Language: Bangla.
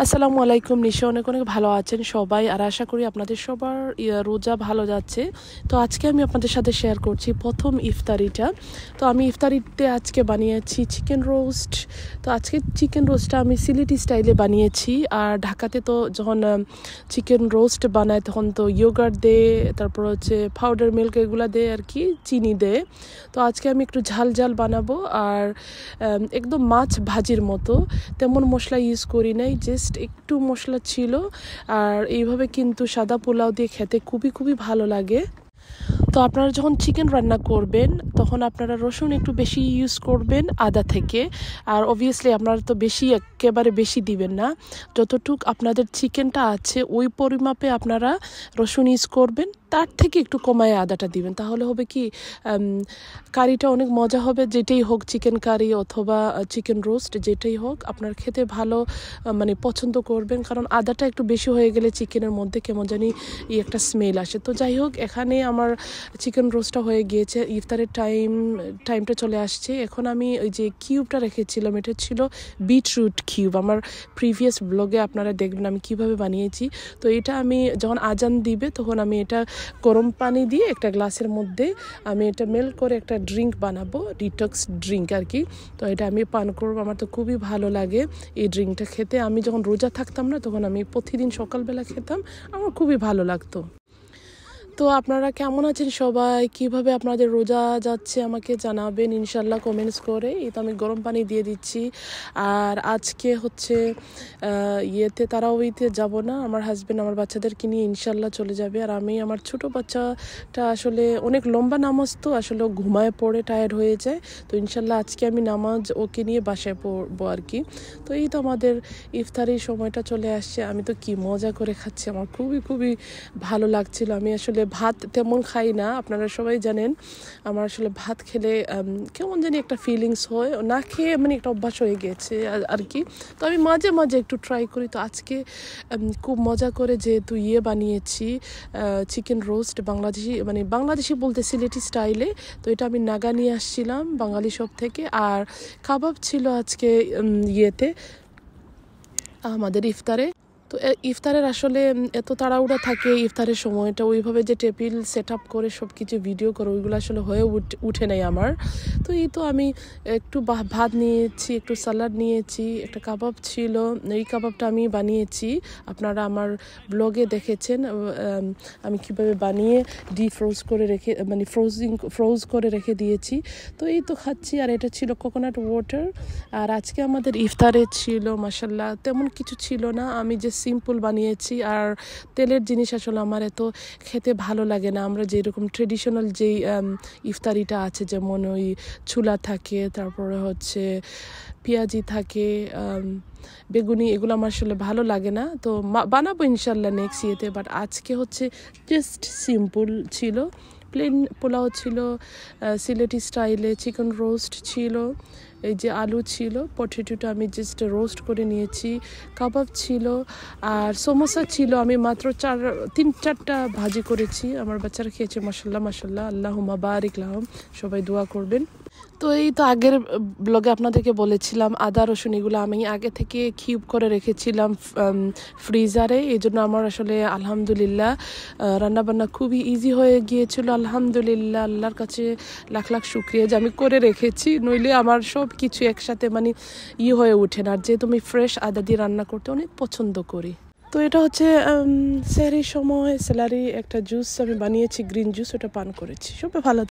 আসসালামু আলাইকুম। নিশ্চয় অনেক অনেক ভালো আছেন সবাই, আর আশা করি আপনাদের সবার রোজা ভালো যাচ্ছে। তো আজকে আমি আপনাদের সাথে শেয়ার করছি প্রথম ইফতারিটা। তো আমি ইফতারিতে আজকে বানিয়েছি চিকেন রোস্ট। তো আজকে চিকেন রোস্টটা আমি সিলেটি স্টাইলে বানিয়েছি। আর ঢাকাতে তো যখন চিকেন রোস্ট বানায় তখন তো ইয়োগার্ট দেয়, তারপর হচ্ছে পাউডার মিল্ক এগুলো দেয় আর কি, চিনি দেয়। তো আজকে আমি একটু ঝাল ঝাল বানাবো, আর একদম মাছ ভাজির মতো, তেমন মশলা ইউজ করি নাই, জাস্ট একটু মশলা ছিল। আর এইভাবে কিন্তু সাদা পোলাও দিয়ে খেতে খুবই খুবই ভালো লাগে। তো আপনারা যখন চিকেন রান্না করবেন তখন আপনারা রসুন একটু বেশি ইউজ করবেন আদা থেকে। আর অবভিয়াসলি আপনারা তো বেশি একেবারে বেশি দিবেন না, যতটুক আপনাদের চিকেনটা আছে ওই পরিমাপে আপনারা রসুন ইউজ করবেন, তার থেকে একটু কমায় আদাটা দিবেন। তাহলে হবে কি, কারিটা অনেক মজা হবে। যেটাই হোক, চিকেন কারি অথবা চিকেন রোস্ট যেটাই হোক, আপনার খেতে ভালো মানে পছন্দ করবেন। কারণ আদাটা একটু বেশি হয়ে গেলে চিকেনের মধ্যে কেমন জানি একটা স্মেল আসে। তো যাই হোক, এখানে আমার চিকেন রোস্টটা হয়ে গিয়েছে, ইফতারের টাইমটা চলে আসছে। এখন আমি ওই যে কিউবটা রেখেছিলাম, এটা ছিল বিটরুট কিউব। আমার প্রিভিয়াস ব্লগে আপনারা দেখবেন আমি কিভাবে বানিয়েছি। তো এটা আমি যখন আজান দিবে তখন আমি এটা গরম পানি দিয়ে একটা গ্লাসের মধ্যে আমি এটা মেল্ট করে একটা ড্রিঙ্ক বানাবো, ডিটক্স ড্রিঙ্ক আর কি। তো এটা আমি পান করবো, আমার তো খুবই ভালো লাগে এই ড্রিঙ্কটা খেতে। আমি যখন রোজা থাকতাম না তখন আমি প্রতিদিন সকালবেলা খেতাম, আমার খুবই ভালো লাগতো। তো আপনারা কেমন আছেন সবাই, কিভাবে আপনাদের রোজা যাচ্ছে আমাকে জানাবেন ইনশাল্লাহ কমেন্টস করে। এই তো আমি গরম পানি দিয়ে দিচ্ছি। আর আজকে হচ্ছে তারাউইতে যাব না, আমার হাজব্যান্ড আমার বাচ্চাদেরকে নিয়ে ইনশাল্লাহ চলে যাবে। আর আমি আমার ছোট বাচ্চাটা আসলে অনেক লম্বা নামাজ, তো আসলে ঘুমায় পড়ে টায়ার্ড হয়ে যায়। তো ইনশাল্লাহ আজকে আমি নামাজ ওকে নিয়ে বাসায় পড়বো আর কি। তো এই তো আমাদের ইফতারির সময়টা চলে আসছে। আমি তো কি মজা করে খাচ্ছি, আমার খুবই খুবই ভালো লাগছিল। আমি আসলে ভাত তেমন খাই না, আপনারা সবাই জানেন। আমার আসলে ভাত খেলে কেমন জানি একটা ফিলিংস হয়, না খেয়ে মানে একটা অভ্যাস হয়ে গেছে আর কি। তো আমি মাঝে মাঝে একটু ট্রাই করি। তো আজকে খুব মজা করে যেহেতু বানিয়েছি চিকেন রোস্ট, বাংলাদেশি বলতে সিলেটি স্টাইলে। তো এটা আমি নাগা নিয়ে আসছিলাম বাঙালি শপ থেকে। আর কাবাব ছিল আজকে আমাদের ইফতারে। তো ইফতারের আসলে এত তাড়াহুড়া থাকে ইফতারের সময়টা, ওইভাবে যে টেবিল সেট আপ করে সব কিছু ভিডিও করে ওইগুলো আসলে হয়ে উঠে নেই আমার। তো এই তো আমি একটু ভাত নিয়েছি, একটু স্যালাড নিয়েছি, একটা কাবাব ছিল, এই কাবাবটা আমি বানিয়েছি, আপনারা আমার ব্লগে দেখেছেন আমি কিভাবে বানিয়ে ডিফ্রোজ করে রেখে ফ্রোজ করে রেখে দিয়েছি। তো এই তো খাচ্ছি। আর এটা ছিল কোকোনাট ওয়াটার। আর আজকে আমাদের ইফতারে ছিল মাশাল্লাহ তেমন কিছু ছিল না, আমি যে সিম্পল বানিয়েছি। আর তেলের জিনিস আসলে আমার এত খেতে ভালো লাগে না। আমরা যেরকম ট্রেডিশনাল যেই ইফতারিটা আছে, যেমন ওই ছোলা থাকে, তারপরে হচ্ছে পেঁয়াজি থাকে, বেগুনি, এগুলো আমার আসলে ভালো লাগে না। তো বানাবো ইনশাল্লাহ নেক্সট ইয়েতে। বাট আজকে হচ্ছে জাস্ট সিম্পল ছিল, প্লেন পোলাও ছিল, সিলেটি স্টাইলে চিকেন রোস্ট ছিল, এই যে আলু ছিল, পটেটোটা আমি জাস্ট রোস্ট করে নিয়েছি, কাবাব ছিল, আর সমোসা ছিল। আমি মাত্র 3-4টা ভাজি করেছি, আমার বাচ্চারা খেয়েছে মাশাল্লাহ মাশাল্লাহ, আল্লাহুম্মা বারিক লাহুম, সবাই দোয়া করবেন। তো এই তো আগের ব্লগে আপনাদেরকে বলেছিলাম আদা রসুন এগুলো আমি আগে থেকে কিউব করে রেখেছিলাম ফ্রিজারে। এই জন্য আমার আসলে আলহামদুলিল্লাহ রান্নাবান্না খুবই ইজি হয়ে গিয়েছিল। আলহামদুলিল্লাহ, আল্লাহর কাছে লাখ লাখ শুক্রিয়া যে আমি করে রেখেছি, নইলে আমার সব কিছু একসাথে মানে হয়ে ওঠে না। আর যেহেতু আমি ফ্রেশ আদা দিয়ে রান্না করতে অনেক পছন্দ করি। তো এটা হচ্ছে সেহরির সময় স্যালারি একটা জুস আমি বানিয়েছি, গ্রিন জুস, ওটা পান করেছি। সবাই ভালো